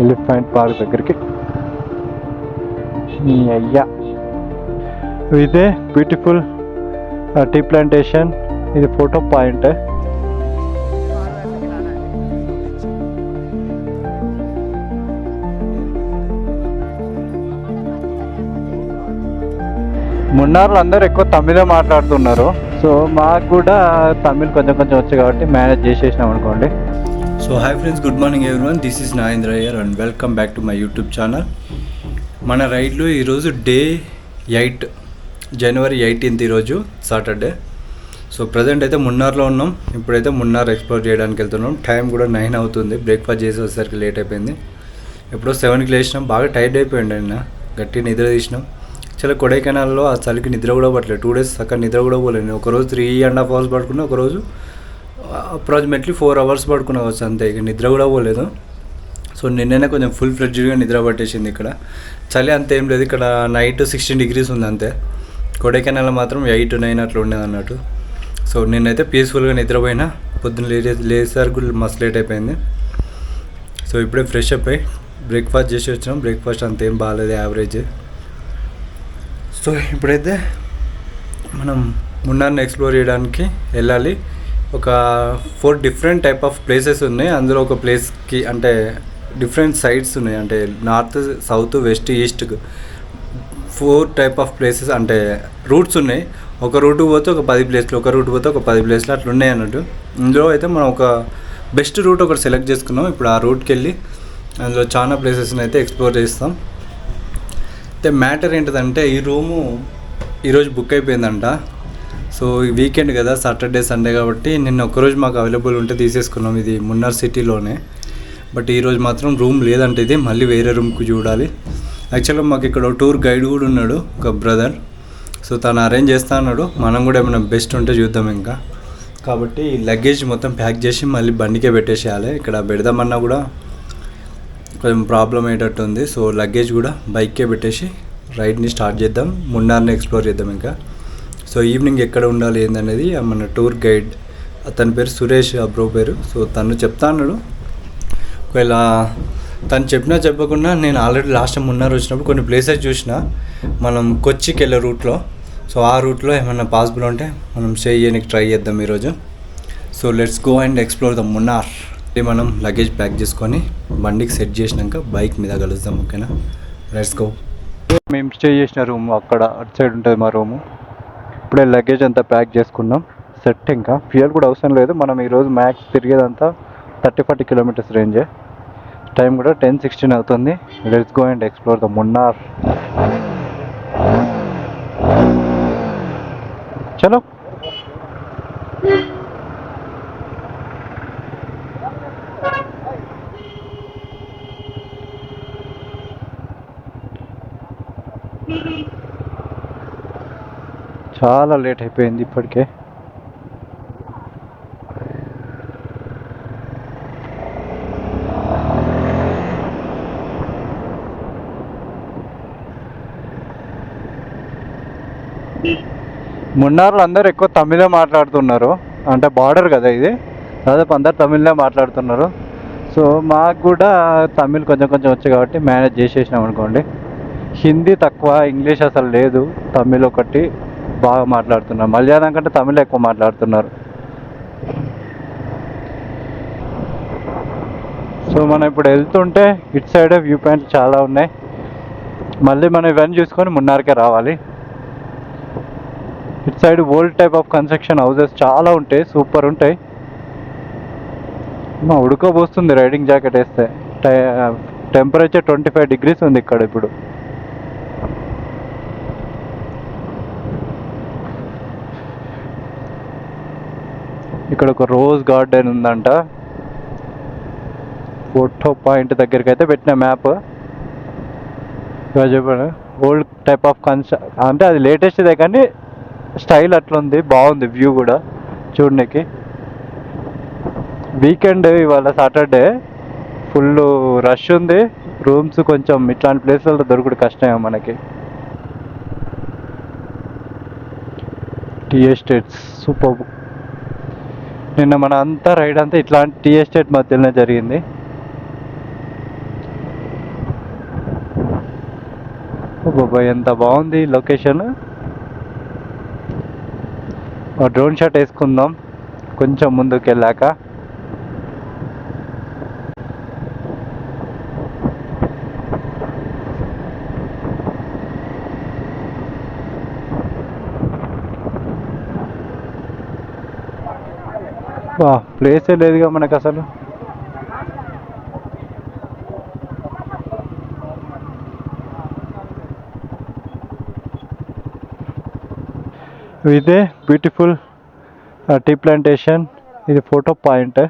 Elephant park దగ్గరికి. అయ్యా ఇదే బ్యూటిఫుల్ టీ ప్లాంటేషన్. ఇది ఫోటో పాయింట్. మున్నార్లో అందరూ ఎక్కువ తమిళే మాట్లాడుతున్నారు. సో మాకు కూడా తమిళ్ కొంచెం కొంచెం వచ్చు కాబట్టి మేనేజ్ చేసేసినాం అనుకోండి. So hi friends, good morning everyone. This is Nagendra Iyer and welcome back to my YouTube channel. మన రైడ్లో ఈరోజు డే 8 జనవరి 18 ఈరోజు సాటర్డే. సో ప్రజెంట్ అయితే మున్నార్లో ఉన్నాం. ఇప్పుడైతే మున్నార్ ఎక్స్ప్లోర్ చేయడానికి వెళ్తున్నాం. టైం కూడా 9 అవుతుంది. బ్రేక్ఫాస్ట్ చేసి వచ్చేసరికి లేట్ అయిపోయింది. ఎప్పుడో 7కి లేచినాం. బాగా టైర్డ్ అయిపోయింది అన్న, గట్టి నిద్ర తీసినాం. చాలా కొడైకెనాల్లో ఆ చలికి నిద్ర కూడా పట్టలేదు. 2 days అక్కడ నిద్ర కూడా పోలేదు. ఒకరోజు 3.5 hours పడుకున్నా, ఒకరోజు అప్రాక్సిమేట్లీ 4 hours పడుకున్నా వచ్చు అంతే. ఇక నిద్ర కూడా పోలేదు. సో నిన్ననే కొంచెం ఫుల్ ఫ్లెడ్జ్డ్గా నిద్ర పట్టేసింది. ఇక్కడ చలి అంత ఏం లేదు. ఇక్కడ నైట్ 16 degrees ఉంది అంతే. కొడైకెనాల్ మాత్రం 8, 9 అట్లా ఉండేది అన్నట్టు. సో నిన్నైతే పీస్ఫుల్గా నిద్రపోయినా. పొద్దున్న లేసరికి మస్తు లేట్ అయిపోయింది. సో ఇప్పుడే ఫ్రెష్ అప్ అయ్యి బ్రేక్ఫాస్ట్ చేసి వచ్చినాం. బ్రేక్ఫాస్ట్ అంతేం బాగాలేదు, యావరేజ్. సో ఇప్పుడైతే మనం మున్నార్ని ఎక్స్ప్లోర్ చేయడానికి వెళ్ళాలి. ఒక 4 డిఫరెంట్ టైప్ ఆఫ్ ప్లేసెస్ ఉన్నాయి. అందులో ఒక ప్లేస్కి అంటే డిఫరెంట్ సైడ్స్ ఉన్నాయి. అంటే north, south, west, east 4 type of places అంటే రూట్స్ ఉన్నాయి. ఒక రూట్కి పోతే ఒక 10 ప్లేస్లు, ఒక రూట్ పోతే ఒక 10 ప్లేస్లు అట్లా ఉన్నాయి అన్నట్టు. ఇందులో అయితే మనం ఒక బెస్ట్ రూట్ ఒకటి సెలెక్ట్ చేసుకున్నాం. ఇప్పుడు ఆ రూట్కి వెళ్ళి అందులో చాలా ప్లేసెస్ని అయితే ఎక్స్ప్లోర్ చేస్తాం. అయితే మ్యాటర్ ఏంటిదంటే ఈ రూము ఈరోజు బుక్ అయిపోయిందంట. సో ఈ వీకెండ్ కదా, సాటర్డే సండే కాబట్టి నిన్న ఒక్కరోజు మాకు అవైలబుల్ ఉంటే తీసేసుకున్నాం. ఇది మున్నార్ సిటీలోనే. బట్ ఈరోజు మాత్రం రూమ్ లేదంటే ఇది మళ్ళీ వేరే రూమ్కి చూడాలి. యాక్చువల్గా మాకు ఇక్కడ టూర్ గైడ్ కూడా ఉన్నాడు, ఒక బ్రదర్. సో తను అరేంజ్ చేస్తా అన్నాడు. మనం కూడా ఏమైనా బెస్ట్ ఉంటే చూద్దాం ఇంకా. కాబట్టి లగేజ్ మొత్తం ప్యాక్ చేసి మళ్ళీ బండికే పెట్టేసేయాలి. ఇక్కడ పెడదామన్నా కూడా కొంచెం ప్రాబ్లం అయ్యేటట్టు ఉంది. సో లగేజ్ కూడా బైక్కే పెట్టేసి రైడ్ని స్టార్ట్ చేద్దాం. మున్నార్ని ఎక్స్ప్లోర్ చేద్దాం ఇంకా. సో ఈవినింగ్ ఎక్కడ ఉండాలి ఏందనేది మన టూర్ గైడ్, అతని పేరు సురేష్, ఆ బ్రో పేరు. సో తను చెప్తా అన్నాడు. ఒకవేళ తను చెప్పినా చెప్పకుండా నేను ఆల్రెడీ లాస్ట్ టైం మున్నార్ వచ్చినప్పుడు కొన్ని ప్లేసెస్ చూసిన, మనం కొచ్చికి వెళ్ళే రూట్లో. సో ఆ రూట్లో ఏమన్నా పాసిబుల్ ఉంటే మనం స్టే చేయడానికి ట్రై చేద్దాం ఈరోజు. So let's go and explore the Munnar. మనం లగేజ్ ప్యాక్ చేసుకొని బండికి సెట్ చేసినాక బైక్ మీద కలుద్దాం. ఓకేనా, లెట్స్ గో. మేము స్టే చేసిన రూమ్ అక్కడ అటు సైడ్ ఉంటుంది మా రూము. ఇప్పుడే లగేజ్ అంతా ప్యాక్ చేసుకున్నాం. సెట్. ఇంకా ఫ్యూయల్ కూడా అవసరం లేదు. మనం ఈరోజు మ్యాక్స్ తిరిగేదంతా 30-40 kilometers రేంజే. టైం కూడా 10:16 అవుతుంది. Let's go and explore the Munnar. చలో. చాలా లేట్ అయిపోయింది ఇప్పటికే. మున్నార్లో అందరు ఎక్కువ తమిళే మాట్లాడుతున్నారు. అంటే బార్డర్ కదా ఇది, దాదాపు అందరు తమిళ్నే మాట్లాడుతున్నారు. సో మాకు కూడా తమిళ్ కొంచెం కొంచెం వచ్చు కాబట్టి మేనేజ్ చేసేసినాం అనుకోండి. హిందీ తక్కువ, ఇంగ్లీష్ అసలు లేదు. తమిళ్ ఒకటి బాగా మాట్లాడుతున్నారు. మలయాళం కంటే తమిళ్ ఎక్కువ మాట్లాడుతున్నారు. సో మనం ఇప్పుడు వెళ్తుంటే ఇటు సైడ్ వ్యూ పాయింట్స్ చాలా ఉన్నాయి. మళ్ళీ మనం ఇవన్నీ చూసుకొని మున్నార్కే రావాలి. ఇటు side old type of construction houses చాలా ఉంటాయి, సూపర్ ఉంటాయి. ఉడకపోస్తుంది రైడింగ్ జాకెట్ వేస్తే. టెంపరేచర్ 25 degrees ఉంది ఇక్కడ ఇప్పుడు. ఇక్కడ ఒక రోజ్ గార్డెన్ ఉందంట. ఫోటో పాయింట్ దగ్గరికి అయితే పెట్టిన మ్యాప్. చెప్పాను ఓల్డ్ టైప్ ఆఫ్ అంటే అది లేటెస్ట్దే కానీ స్టైల్ అట్లుంది, బాగుంది వ్యూ కూడా చూడడానికి. వీకెండ్ ఇవాళ సాటర్డే, ఫుల్ రష్ ఉంది. రూమ్స్ కొంచెం ఇట్లాంటి ప్లేస్లలో దొరుకుడు కష్టమే మనకి. Tea estates super. నిన్న మన అంతా రైడ్ అంతా ఇట్లాంటి టీ ఎస్టేట్ మధ్యలోనే జరిగింది. బాబా ఎంత బాగుంది లొకేషన్. డ్రోన్ షాట్ వేసుకుందాం కొంచెం ముందుకు వెళ్ళాక. బా ప్లేసే లేదుగా మనకు అసలు. ఇదే బ్యూటిఫుల్ టీ ప్లాంటేషన్. ఇది ఫోటో పాయింట్.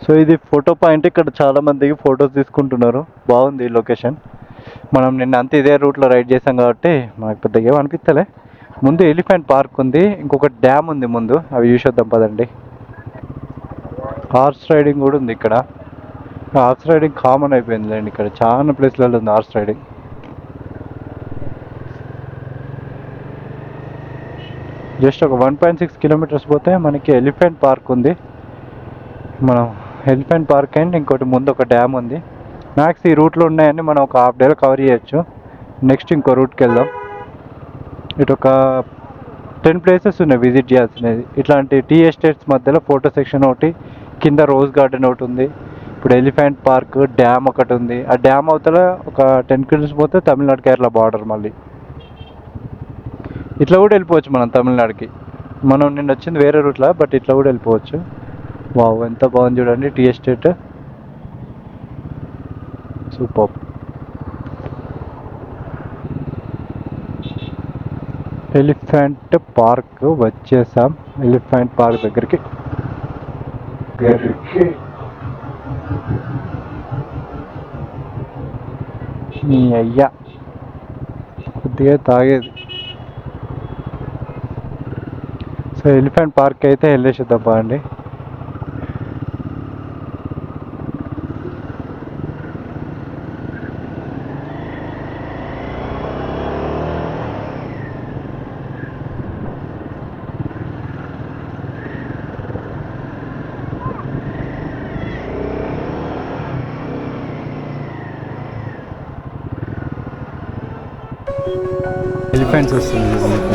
సో ఇది ఫోటో పాయింట్. ఇక్కడ చాలామందికి ఫొటోస్ తీసుకుంటున్నారు. బాగుంది లొకేషన్. మనం నిన్న అంతా ఇదే రూట్లో రైడ్ చేసాం కాబట్టి మనకు పెద్దగా ఏం అనిపిస్తలే. ముందు ఎలిఫెంట్ పార్క్ ఉంది, ఇంకొక డ్యామ్ ఉంది ముందు, అవి చూసొద్దాం పదండి. హార్స్ రైడింగ్ కూడా ఉంది ఇక్కడ. హార్స్ రైడింగ్ కామన్ అయిపోయిందిలేండి, ఇక్కడ చాలా ప్లేస్లలో ఉంది హార్స్ రైడింగ్. జస్ట్ ఒక 1.6 కిలోమీటర్స్ పోతే మనకి ఎలిఫెంట్ పార్క్ ఉంది. మనం ఎలిఫెంట్ పార్క్ అండ్ ఇంకోటి ముందు ఒక డ్యామ్ ఉంది. మ్యాక్స్ ఈ రూట్లో ఉన్నాయని మనం ఒక హాఫ్ డేలో కవర్ చేయొచ్చు. నెక్స్ట్ ఇంకో రూట్కి వెళ్దాం. ఇటు ఒక 10 ప్లేసెస్ ఉన్నాయి విజిట్ చేయాల్సినది. ఇట్లాంటి టీ ఎస్టేట్స్ మధ్యలో ఫోటో సెక్షన్ ఒకటి, కింద రోజ్ గార్డెన్ ఒకటి ఉంది. ఇప్పుడు ఎలిఫెంట్ పార్క్, డ్యామ్ ఒకటి ఉంది. ఆ డ్యామ్ అవతల ఒక 10 కిలోమీటర్స్ పోతే తమిళనాడు కేరళ బార్డర్. మళ్ళీ ఇట్లా కూడా వెళ్ళిపోవచ్చు మనం తమిళనాడుకి. మనం నిన్న వచ్చింది వేరే రూట్లో, బట్ ఇట్లా కూడా వెళ్ళిపోవచ్చు. వావ్ ఎంత బాగుంది చూడండి tea estate, super. Elephant park వచ్చేసాం. ఎలిఫెంట్ పార్క్ దగ్గరికి అయ్యా కొద్దిగా తాగేది. సో ఎలిఫెంట్ పార్క్ అయితే వెళ్ళేసిద్దాం బాగుండి. ఎలిఫెంట్స్ వస్తున్నాయి.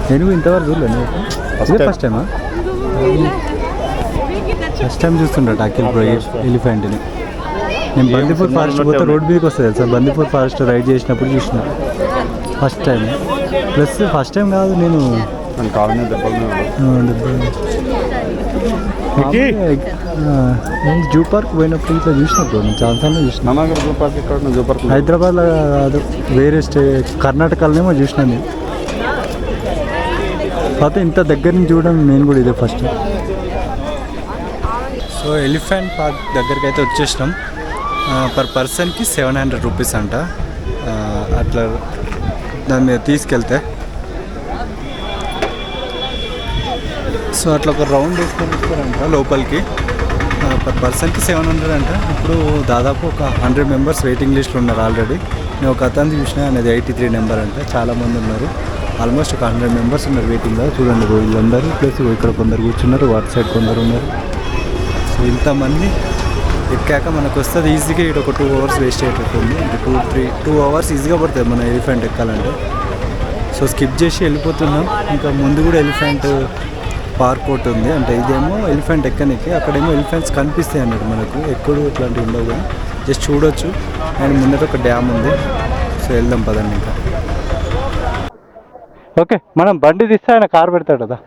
నేను ఇంతవరకు చూడలేదు. ఫస్ట్ టైమా? ఫస్ట్ టైం చూస్తుంటా అఖిల్ బ్రో ఎలిఫెంట్ని. నేను బందీపూర్ ఫారెస్ట్ పోతే రోడ్ మీదకి వస్తుంది సార్. బందీపూర్ ఫారెస్ట్ రైడ్ చేసినప్పుడు చూసిన first time. Plus first time కాదు, నేను జూ పార్క్ పోయినప్పుడు ఇట్లా చూసినప్పుడు నేను చాలాసార్లు చూసిన. జూ పార్క్ ఇక్కడ జూ పార్క్ హైదరాబాద్లో కాదు, వేరే స్టేట్ కర్ణాటకలోనేమో చూసిన నేను. అయితే ఇంత దగ్గర నుంచి చూడడం నేను కూడా ఇదే ఫస్ట్. సో ఎలిఫెంట్ పార్క్ దగ్గరికి అయితే వచ్చేసినాం. పర్ పర్సన్కి 700 రూపీస్ అంట. అట్లా దాని మీద తీసుకెళ్తే సో అట్లా ఒక రౌండ్ వేసుకొని వస్తారంట లోపలికి. పర్ పర్సన్కి 700 అంట. ఇప్పుడు దాదాపు ఒక 100 మెంబర్స్ వెయిటింగ్ లిస్ట్లో ఉన్నారు ఆల్రెడీ. నేను ఒక అతను చూసిన, అనేది 83 నెంబర్ అంట. చాలామంది ఉన్నారు, ఆల్మోస్ట్ ఒక 100 మెంబర్స్ ఉన్నారు వెయిటింగ్లో. చూడండి వీళ్ళందరూ, ప్లస్ ఇక్కడ కొందరు కూర్చున్నారు, వాట్ సైడ్ కొందరు ఉన్నారు. సో ఇంతమంది ఎక్కాక మనకు వస్తుంది ఈజీగా. ఇక్కడ ఒక 2 అవర్స్ వేస్ట్ అయిపోతుంది. అంటే 2 అవర్స్ ఈజీగా పడుతుంది మన ఎలిఫెంట్ ఎక్కాలంటే. సో స్కిప్ చేసి వెళ్ళిపోతున్నాం. ఇంకా ముందు కూడా ఎలిఫెంట్ పార్క్ ఒకటి ఉంది. అంటే ఇదేమో ఎలిఫెంట్ ఎక్కనికి, అక్కడేమో ఎలిఫెంట్స్ కనిపిస్తాయి అన్నట్టు మనకు. ఎక్కడు ఇట్లాంటివి ఉండవు కానీ జస్ట్ చూడొచ్చు. అండ్ ముందర ఒక డ్యామ్ ఉంది. సో వెళ్దాం పదండి ఇంకా. ఓకే, మనం బండి తీస్తే ఆయన కారు పెడతాడు కదా.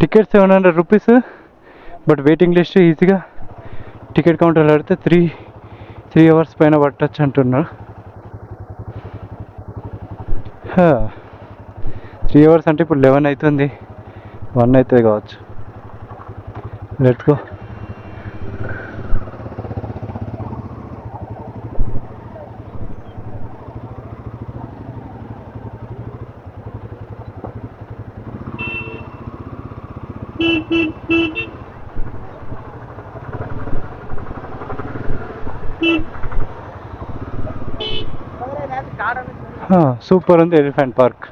Ticket 700 rupees. But waiting list ఈజీగా టికెట్ కౌంటర్లో పెడితే 3 అవర్స్ పైన పట్టచ్చు అంటున్నారు. 3 అవర్స్ అంటే ఇప్పుడు 11 అవుతుంది, 1 అవుతుంది కావచ్చు. Let's go. సూపర్ ఉంది ఎలిఫెంట్ పార్క్.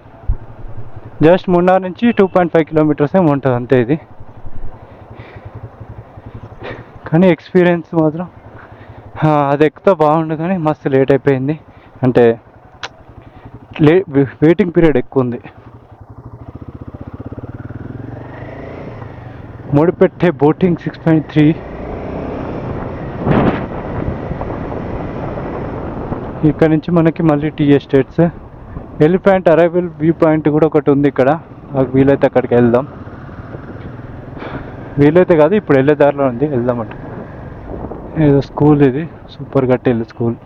జస్ట్ మున్నార్ నుంచి 2.5 కిలోమీటర్స్ ఏమి ఉంటుంది అంతే ఇది. కానీ ఎక్స్పీరియన్స్ మాత్రం అది ఎక్కితే బాగుండు, కానీ మస్తు లేట్ అయిపోయింది. అంటే వెయిటింగ్ పీరియడ్ ఎక్కువ ఉంది. ముడిపెట్టే బోటింగ్ 6.3. ఇక్కడ నుంచి మనకి మళ్ళీ tea estates. Elephant arrival view point కూడా ఒకటి ఉంది ఇక్కడ. వీలైతే అక్కడికి వెళ్దాం. వీలైతే కాదు, ఇప్పుడు వెళ్ళే దారిలో ఉంది, వెళ్దామంట. ఏదో స్కూల్ ఇది, సూపర్ కట్టేళ్ళు స్కూల్.